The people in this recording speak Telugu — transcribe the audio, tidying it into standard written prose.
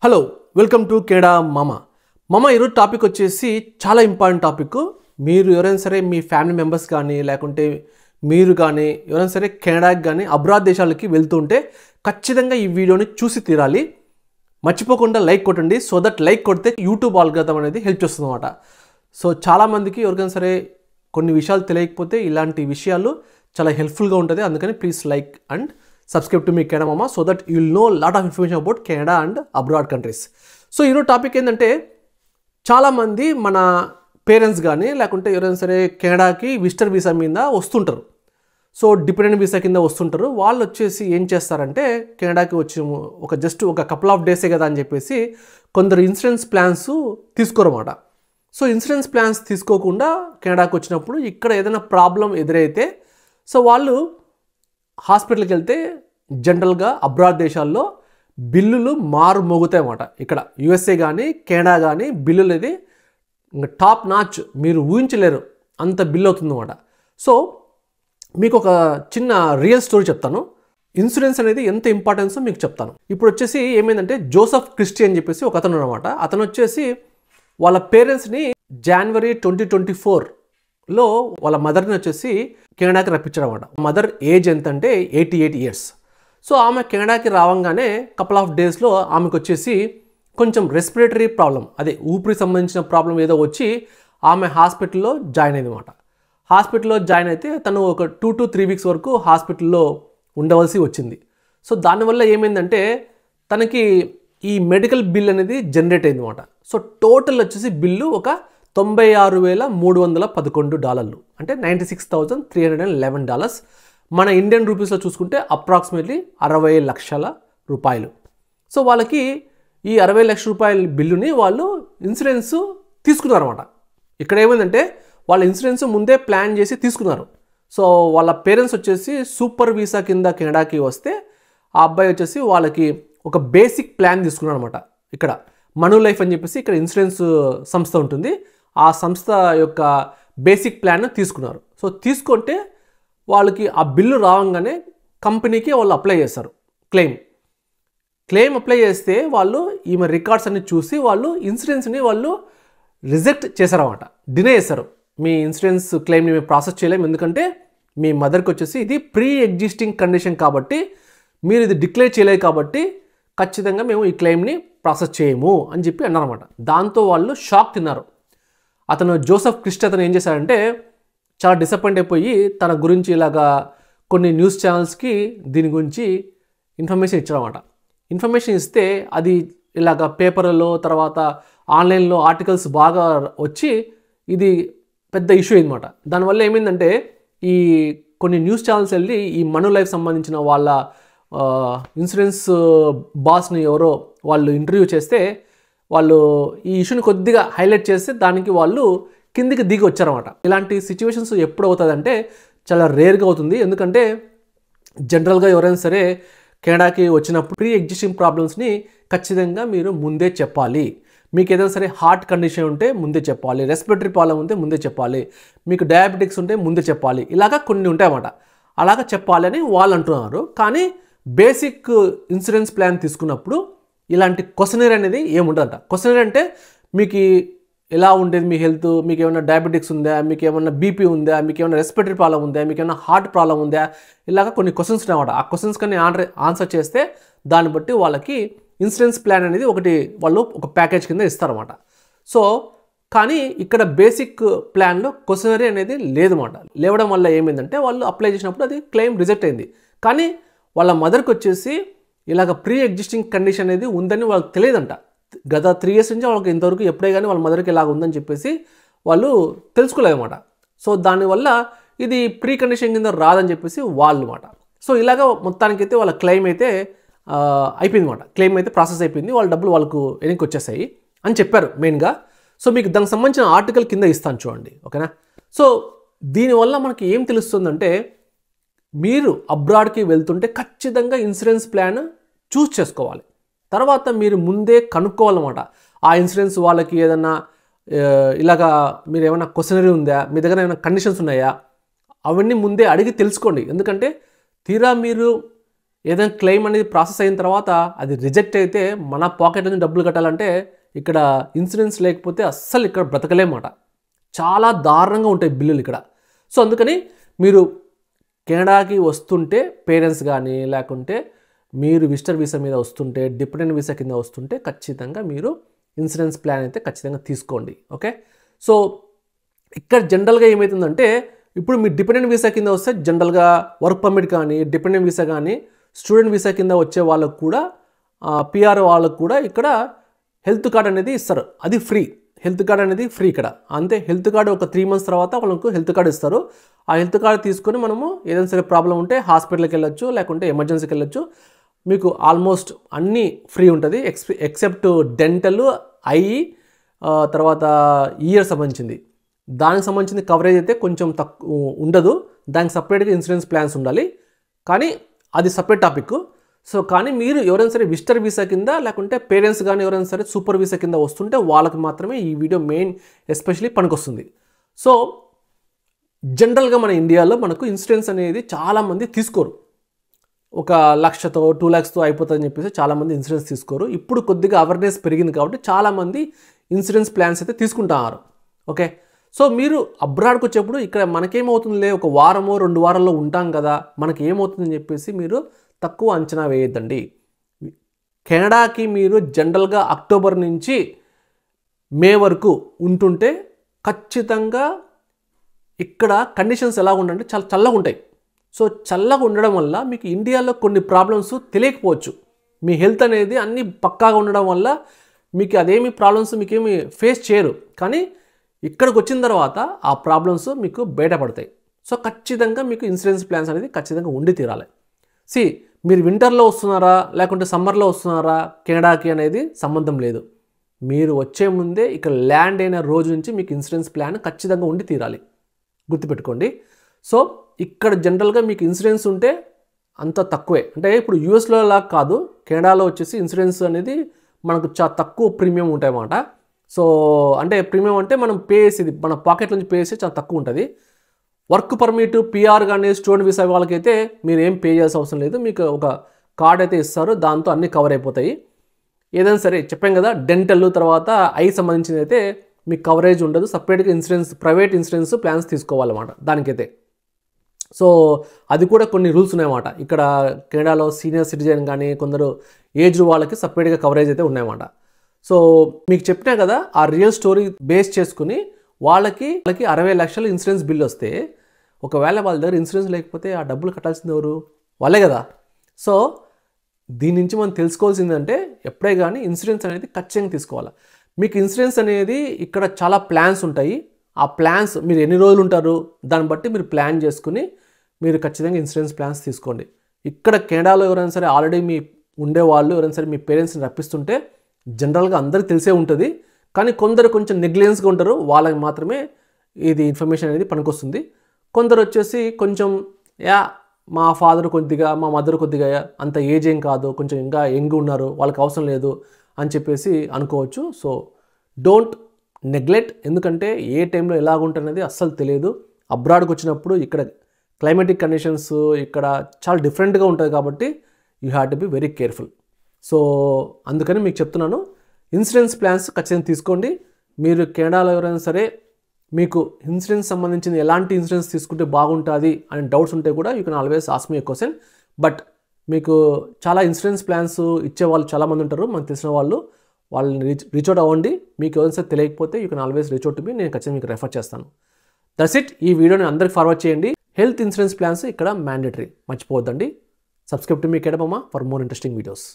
హలో వెల్కమ్ టు కెనడా మామ ఈరోజు టాపిక్ వచ్చేసి చాలా ఇంపార్టెంట్ టాపిక్. మీరు ఎవరైనా సరే మీ ఫ్యామిలీ మెంబర్స్ కానీ లేకుంటే మీరు కానీ ఎవరైనా సరే కెనడాకి కానీ అబ్రాడ్ దేశాలకి వెళ్తుంటే ఖచ్చితంగా ఈ వీడియోని చూసి తీరాలి. మర్చిపోకుండా లైక్ కొట్టండి. సో దట్ లైక్ కొడితే యూట్యూబ్ ఆల్గరిథం అనేది హెల్ప్ చేస్తుంది అన్నమాట. సో చాలామందికి ఎవరికైనా సరే కొన్ని విషయాలు తెలియకపోతే ఇలాంటి విషయాలు చాలా హెల్ప్ఫుల్గా ఉంటుంది. అందుకని please like and subscribe to me Canada Mama so that you will know a lot of information about Canada and abroad countries. So ఈరోజు టాపిక్ ఏంటంటే చాలామంది మన పేరెంట్స్ కానీ లేకుంటే ఎవరైనా సరే కెనడాకి విజిటర్ వీసా మీద వస్తుంటారు. సో డిపెండెంట్ వీసా కింద వస్తుంటారు. వాళ్ళు వచ్చేసి ఏం చేస్తారంటే కెనడాకి వచ్చి ఒక కపుల్ ఆఫ్ డేసే కదా అని చెప్పేసి కొందరు ఇన్సూరెన్స్ ప్లాన్స్ తీసుకోరన్నమాట. సో ఇన్సూరెన్స్ ప్లాన్స్ తీసుకోకుండా కెనడాకి వచ్చినప్పుడు ఇక్కడ ఏదైనా ప్రాబ్లం ఎదురైతే సో వాళ్ళు హాస్పిటల్కి వెళ్తే జనరల్గా అబ్రాడ్ దేశాల్లో బిల్లులు మోగుతాయి అన్నమాట. ఇక్కడ యుఎస్ఏ కానీ కెనడా కానీ బిల్లులు ఇది టాప్ నాచ్, మీరు ఊహించలేరు అంత బిల్లు అవుతుంది అన్నమాట. సో మీకు ఒక చిన్న రియల్ స్టోరీ చెప్తాను. ఇన్సూరెన్స్ అనేది ఎంత ఇంపార్టెన్సో మీకు చెప్తాను. ఇప్పుడు వచ్చేసి ఏమైందంటే జోసెఫ్ క్రిస్టీ అని చెప్పేసి ఒక అతను అనమాట. అతను వచ్చేసి వాళ్ళ పేరెంట్స్ని జనవరి 2024లో వాళ్ళ మదర్ని వచ్చేసి కెనడాకి రప్పించడం అన్నమాట. మదర్ ఏజ్ ఎంత అంటే 88 years. సో ఆమె కెనడాకి రావంగానే కపుల్ ఆఫ్ డేస్లో ఆమెకు వచ్చేసి కొంచెం రెస్పిరేటరీ ప్రాబ్లం, అదే ఊపిరి సంబంధించిన ప్రాబ్లం ఏదో వచ్చి ఆమె హాస్పిటల్లో జాయిన్ అయింది అన్నమాట. హాస్పిటల్లో జాయిన్ అయితే తను ఒక 2 to 3 weeks వరకు హాస్పిటల్లో ఉండవలసి వచ్చింది. సో దానివల్ల ఏమైందంటే తనకి ఈ మెడికల్ బిల్ అనేది జనరేట్ అయింది అన్నమాట. సో టోటల్ వచ్చేసి బిల్లు ఒక $96,311 అంటే $96,311. మన ఇండియన్ రూపీస్లో చూసుకుంటే అప్రాక్సిమేట్లీ 60 లక్షల రూపాయలు. సో వాళ్ళకి ఈ 60 లక్షల రూపాయల బిల్లుని వాళ్ళు ఇన్సూరెన్స్ తీసుకున్నారన్నమాట. ఇక్కడ ఏమైందంటే వాళ్ళ ఇన్సూరెన్స్ ముందే ప్లాన్ చేసి తీసుకున్నారు. సో వాళ్ళ పేరెంట్స్ వచ్చేసి సూపర్ వీసా కింద కెనడాకి వస్తే ఆ అబ్బాయి వచ్చేసి వాళ్ళకి ఒక బేసిక్ ప్లాన్ తీసుకున్నారు అనమాట. ఇక్కడ మను లైఫ్ అని చెప్పేసి ఇక్కడ ఇన్సూరెన్స్ సంస్థ ఉంటుంది. ఆ సంస్థ యొక్క బేసిక్ ప్లాన్ తీసుకున్నారు. సో తీసుకుంటే వాళ్ళకి ఆ బిల్లు రావంగానే కంపెనీకి వాళ్ళు అప్లై చేస్తారు క్లెయిమ్ అప్లై చేస్తే వాళ్ళు ఈమె రికార్డ్స్ అన్ని చూసి వాళ్ళు ఇన్సూరెన్స్ని వాళ్ళు రిజెక్ట్ చేశారన్నమాట, డినే చేస్తారు. మీ ఇన్సూరెన్స్ క్లెయిమ్ని మేము ప్రాసెస్ చేయలేము, ఎందుకంటే మీ మదర్కి వచ్చేసి ఇది ప్రీ ఎగ్జిస్టింగ్ కండిషన్ కాబట్టి మీరు ఇది డిక్లేర్ చేయలేదు కాబట్టి ఖచ్చితంగా మేము ఈ క్లెయిమ్ని ప్రాసెస్ చేయము అని చెప్పి అన్నారన్నమాట. దాంతో వాళ్ళు షాక్ తిన్నారు. అతను జోసెఫ్ క్రిస్టీ అతను ఏం చేశాడంటే చాలా డిసప్పాయింట్ అయిపోయి తన గురించి ఇలాగా కొన్ని న్యూస్ ఛానల్స్కి దీని గురించి ఇన్ఫర్మేషన్ ఇచ్చారన్నమాట. ఇన్ఫర్మేషన్ ఇస్తే అది ఇలాగ పేపర్లలో తర్వాత ఆన్లైన్లో ఆర్టికల్స్ బాగా వచ్చి ఇది పెద్ద ఇష్యూ అయిందన్నమాట. దానివల్ల ఏమైందంటే ఈ కొన్ని న్యూస్ ఛానల్స్ వెళ్ళి ఈ మను లైఫ్ సంబంధించిన వాళ్ళ ఇన్సూరెన్స్ బాస్ని ఎవరో వాళ్ళు ఇంటర్వ్యూ చేస్తే వాళ్ళు ఈ ఇష్యూని కొద్దిగా హైలైట్ చేస్తే దానికి వాళ్ళు కిందికి దిగి వచ్చారన్నమాట. ఇలాంటి సిచ్యువేషన్స్ ఎప్పుడు అవుతుందంటే చాలా రేర్గా అవుతుంది. ఎందుకంటే జనరల్గా ఎవరైనా సరే కెనడాకి వచ్చినప్పుడు ప్రీ ఎగ్జిస్టింగ్ ప్రాబ్లమ్స్ని ఖచ్చితంగా మీరు ముందే చెప్పాలి. మీకు ఏదైనా సరే హార్ట్ కండిషన్ ఉంటే ముందే చెప్పాలి, రెస్పిరేటరీ ప్రాబ్లం ఉంటే ముందే చెప్పాలి, మీకు డయాబెటిక్స్ ఉంటే ముందే చెప్పాలి, ఇలాగా కొన్ని ఉంటాయన్నమాట. అలాగా చెప్పాలి అని వాళ్ళు అంటున్నారు. కానీ బేసిక్ ఇన్సూరెన్స్ ప్లాన్ తీసుకున్నప్పుడు ఇలాంటి క్వశ్చనర్ అనేది ఏముండదంట. క్వశ్చనర్ అంటే మీకు ఎలా ఉండేది, మీ హెల్త్, మీకు ఏమైనా డయాబెటిక్స్ ఉందా, మీకు ఏమైనా బీపీ ఉందా, మీకు ఏమైనా రెస్పిరేటరీ ప్రాబ్లం ఉందా, మీకు ఏమైనా హార్ట్ ప్రాబ్లం ఉందా, ఇలాగ కొన్ని క్వశ్చన్స్ ఉన్నాయన్నమాట. ఆ క్వశ్చన్స్ కానీ ఆన్సర్ చేస్తే దాన్ని బట్టి వాళ్ళకి ఇన్సూరెన్స్ ప్లాన్ అనేది వాళ్ళు ఒక ప్యాకేజ్ కింద ఇస్తారన్నమాట. సో కానీ ఇక్కడ బేసిక్ ప్లాన్లో క్వశ్చనరీ అనేది లేదన్నమాట. లేవడం వల్ల ఏమైందంటే వాళ్ళు అప్లై చేసినప్పుడు అది క్లెయిమ్ రిజెక్ట్ అయింది. కానీ వాళ్ళ మదర్కి వచ్చేసి ఇలాగ ప్రీ ఎగ్జిస్టింగ్ కండిషన్ అనేది ఉందని వాళ్ళకి తెలియదంట. గత 3 years నుంచి వాళ్ళకి ఇంతవరకు ఎప్పుడే కానీ వాళ్ళ మదర్కి ఇలాగ ఉందని చెప్పేసి వాళ్ళు తెలుసుకోలేదన్నమాట. సో దానివల్ల ఇది ప్రీ కండిషన్ కింద రాదని చెప్పేసి వాళ్ళు అన్నమాట. సో ఇలాగ మొత్తానికైతే వాళ్ళ క్లెయిమ్ అయితే అయిపోయింది అన్నమాట. క్లెయిమ్ అయితే ప్రాసెస్ అయిపోయింది, వాళ్ళ డబ్బులు వాళ్ళకు వెనక్కి వచ్చేసాయి అని చెప్పారు మెయిన్గా. సో మీకు దానికి సంబంధించిన ఆర్టికల్ కింద ఇస్తాను చూడండి, ఓకేనా. సో దీనివల్ల మనకి ఏం తెలుస్తుందంటే మీరు అబ్రాడ్కి వెళ్తుంటే ఖచ్చితంగా ఇన్సూరెన్స్ ప్లాన్ చూస్ చేసుకోవాలి. తర్వాత మీరు ముందే కనుక్కోవాలన్నమాట. ఆ ఇన్సూరెన్స్ వాళ్ళకి ఏదన్నా ఇలాగా మీరు ఏమైనా క్వశ్చనరీ ఉందా, మీ దగ్గర ఏమైనా కండిషన్స్ ఉన్నాయా, అవన్నీ ముందే అడిగి తెలుసుకోండి. ఎందుకంటే తీరా మీరు ఏదైనా క్లెయిమ్ అనేది ప్రాసెస్ అయిన తర్వాత అది రిజెక్ట్ అయితే మన పాకెట్ నుంచి డబ్బులు కట్టాలంటే ఇక్కడ ఇన్సూరెన్స్ లేకపోతే అస్సలు ఇక్కడ బ్రతకలేమాట. చాలా దారుణంగా ఉంటాయి బిల్లులు ఇక్కడ. సో అందుకని మీరు కెనడాకి వస్తుంటే పేరెంట్స్ కానీ లేకుంటే మీరు విజిటర్ వీసా మీద వస్తుంటే డిపెండెంట్ వీసా కింద వస్తుంటే ఖచ్చితంగా మీరు ఇన్సూరెన్స్ ప్లాన్ అయితే ఖచ్చితంగా తీసుకోండి. ఓకే, సో ఇక్కడ జనరల్గా ఏమవుతుందంటే ఇప్పుడు మీరు డిపెండెంట్ వీసా కింద వస్తే జనరల్గా వర్క్ పర్మిట్ కానీ డిపెండెంట్ వీసా కానీ స్టూడెంట్ వీసా కింద వచ్చే వాళ్ళకు కూడా పిఆర్ వాళ్ళకు కూడా ఇక్కడ హెల్త్ కార్డ్ అనేది ఇస్తారు. అది ఫ్రీ, హెల్త్ కార్డ్ అనేది ఫ్రీ ఇక్కడ. అంతే, హెల్త్ కార్డు ఒక 3 months తర్వాత వాళ్ళకు హెల్త్ కార్డు ఇస్తారు. ఆ హెల్త్ కార్డు తీసుకొని మనము ఏదైనా సరే ప్రాబ్లం ఉంటే హాస్పిటల్కి వెళ్ళొచ్చు, లేకుంటే ఎమర్జెన్సీకి వెళ్ళొచ్చు. మీకు ఆల్మోస్ట్ అన్నీ ఫ్రీ ఉంటుంది ఎక్సెప్ట్ డెంటల్, ఐ, తర్వాత ఇయర్ సంబంధించింది. దానికి సంబంధించిన కవరేజ్ అయితే కొంచెం తక్కువ ఉండదు. దానికి సపరేట్గా ఇన్సూరెన్స్ ప్లాన్స్ ఉండాలి, కానీ అది సపరేట్ టాపిక్. సో కానీ మీరు ఎవరైనా సరే విజిటర్ వీసా కింద లేకుంటే పేరెంట్స్ కానీ ఎవరైనా సరే సూపర్ వీసా కింద వస్తుంటే వాళ్ళకి మాత్రమే ఈ వీడియో మెయిన్ ఎస్పెషలీ పనికొస్తుంది. సో జనరల్గా మన ఇండియాలో మనకు ఇన్సూరెన్స్ అనేది చాలామంది తీసుకోరు. ఒక 1,00,000తో 2 lakhsతో అయిపోతుందని చెప్పేసి చాలామంది ఇన్సూరెన్స్ తీసుకోరు. ఇప్పుడు కొద్దిగా అవేర్నెస్ పెరిగింది కాబట్టి చాలామంది ఇన్సూరెన్స్ ప్లాన్స్ అయితే తీసుకుంటున్నారు. ఓకే, సో మీరు అబ్రాడ్కి వచ్చేప్పుడు ఇక్కడ మనకేమవుతుందిలే, ఒక వారమో 2 వారాల్లో ఉంటాం కదా, మనకి ఏమవుతుందని చెప్పేసి మీరు తక్కువ అంచనా వేయద్దండి. కెనడాకి మీరు జనరల్గా అక్టోబర్ నుంచి మే వరకు ఉంటుంటే ఖచ్చితంగా ఇక్కడ కండిషన్స్ ఎలా ఉండంటే చాలా చల్లగా ఉంటాయి. సో చల్లగా ఉండడం వల్ల మీకు ఇండియాలో కొన్ని ప్రాబ్లమ్స్ తెలియకపోవచ్చు. మీ హెల్త్ అనేది అన్నీ పక్కాగా ఉండడం వల్ల మీకు అదేమి ప్రాబ్లమ్స్ మీకేమి ఫేస్ చేయరు. కానీ ఇక్కడికి వచ్చిన తర్వాత ఆ ప్రాబ్లమ్స్ మీకు బయటపడతాయి. సో ఖచ్చితంగా మీకు ఇన్సూరెన్స్ ప్లాన్స్ అనేది ఖచ్చితంగా ఉండి తీరాలి. మీరు వింటర్లో వస్తున్నారా లేకుంటే సమ్మర్లో వస్తున్నారా కెనడాకి అనేది సంబంధం లేదు. మీరు వచ్చే ముందే ఇక్కడ ల్యాండ్ అయిన రోజు నుంచి మీకు ఇన్సూరెన్స్ ప్లాన్ ఖచ్చితంగా ఉండి తీరాలి, గుర్తుపెట్టుకోండి. సో ఇక్కడ జనరల్గా మీకు ఇన్సూరెన్స్ ఉంటే అంత తక్కువే. అంటే ఇప్పుడు యూఎస్లో లాగా కాదు, కెనడాలో వచ్చేసి ఇన్సూరెన్స్ అనేది మనకు చాలా తక్కువ ప్రీమియం ఉంటాయన్నమాట. సో అంటే ప్రీమియం అంటే మనం పే చేసేది మన పాకెట్ నుంచి పే చేసి చాలా తక్కువ ఉంటుంది. వర్క్ పర్మిట్, పిఆర్ కానీ స్టూడెంట్ వీసా వాళ్ళకైతే మీరు ఏం పే చేయాల్సిన అవసరం లేదు. మీకు ఒక కార్డ్ అయితే ఇస్తారు, దాంతో అన్నీ కవర్ అయిపోతాయి. ఏదైనా సరే చెప్పాం కదా, డెంటల్ తర్వాత ఐ సంబంధించింది అయితే మీకు కవరేజ్ ఉండదు. సపరేట్గా ఇన్సూరెన్స్, ప్రైవేట్ ఇన్సూరెన్స్ ప్లాన్స్ తీసుకోవాలన్నమాట దానికైతే. సో అది కూడా కొన్ని రూల్స్ ఉన్నాయన్నమాట. ఇక్కడ కెనడాలో సీనియర్ సిటిజన్ కానీ కొందరు ఏజ్డ్ వాళ్ళకి సపరేట్గా కవరేజ్ అయితే ఉన్నాయన్నమాట. సో మీకు చెప్పినా కదా, ఆ రియల్ స్టోరీ బేస్ చేసుకుని వాళ్ళకి 60 లక్షలు ఇన్సూరెన్స్ బిల్ వస్తే ఒకవేళ వాళ్ళ దగ్గర ఇన్సూరెన్స్ లేకపోతే ఆ డబ్బులు కట్టాల్సింది ఎవరు? వాళ్ళే కదా. సో దీని నుంచి మనం తెలుసుకోవాల్సిందంటే ఎప్పుడే కానీ ఇన్సూరెన్స్ అనేది ఖచ్చితంగా తీసుకోవాలి. మీకు ఇన్సూరెన్స్ అనేది ఇక్కడ చాలా ప్లాన్స్ ఉంటాయి. ఆ ప్లాన్స్ మీరు ఎన్ని రోజులు ఉంటారు దాన్ని బట్టి మీరు ప్లాన్ చేసుకుని మీరు ఖచ్చితంగా ఇన్సూరెన్స్ ప్లాన్స్ తీసుకోండి. ఇక్కడ కెనడాలో ఎవరైనా సరే ఆల్రెడీ మీ ఉండేవాళ్ళు ఎవరైనా సరే మీ పేరెంట్స్ని రప్పిస్తుంటే జనరల్గా అందరికీ తెలిసే ఉంటుంది, కానీ కొందరు కొంచెం నెగ్లిజెన్స్గా ఉంటారు, వాళ్ళకి మాత్రమే ఇది ఇన్ఫర్మేషన్ అనేది పనికొస్తుంది. కొందరు వచ్చేసి కొంచెం మా ఫాదర్ కొద్దిగా మా మదర్ కొద్దిగా అంత ఏజ్ ఏం కాదు, కొంచెం ఇంకా యంగ్ ఉన్నారు, వాళ్ళకి అవసరం లేదు అని చెప్పేసి అనుకోవచ్చు. సో డోంట్ నెగ్లెక్ట్, ఎందుకంటే ఏ టైంలో ఎలాగుంటున్నది అస్సలు తెలియదు. అబ్రాడ్కి వచ్చినప్పుడు ఇక్కడ క్లైమేటిక్ కండిషన్స్ ఇక్కడ చాలా డిఫరెంట్గా ఉంటుంది కాబట్టి you have to be very careful. So అందుకని మీకు చెప్తున్నాను, ఇన్సూరెన్స్ ప్లాన్స్ ఖచ్చితంగా తీసుకోండి. మీరు కెనడాలో ఎవరైనా సరే మీకు ఇన్సూరెన్స్ సంబంధించిన ఎలాంటి ఇన్సూరెన్స్ తీసుకుంటే బాగుంటుంది అని డౌట్స్ ఉంటే కూడా you can always ask me a question. But మీకు చాలా ఇన్సూరెన్స్ ప్లాన్స్ ఇచ్చే వాళ్ళు చాలామంది ఉంటారు, మనకు తెలిసిన వాళ్ళు, వాళ్ళని రీచ్ అవుట్ అవ్వండి. మీకు ఎవరైనా సరే తెలియకపోతే you can always reach out to me, నేను ఖచ్చితంగా మీకు రెఫర్ చేస్తాను. That's it. ఈ వీడియోని అందరికి ఫార్వర్డ్ చేయండి. హెల్త్ ఇన్సూరెన్స్ ప్లాన్స్ ఇక్కడ మ్యాండేటరీ, మర్చిపోవద్దండి. సబ్స్క్రైబ్ టు మీ academy for more interesting videos.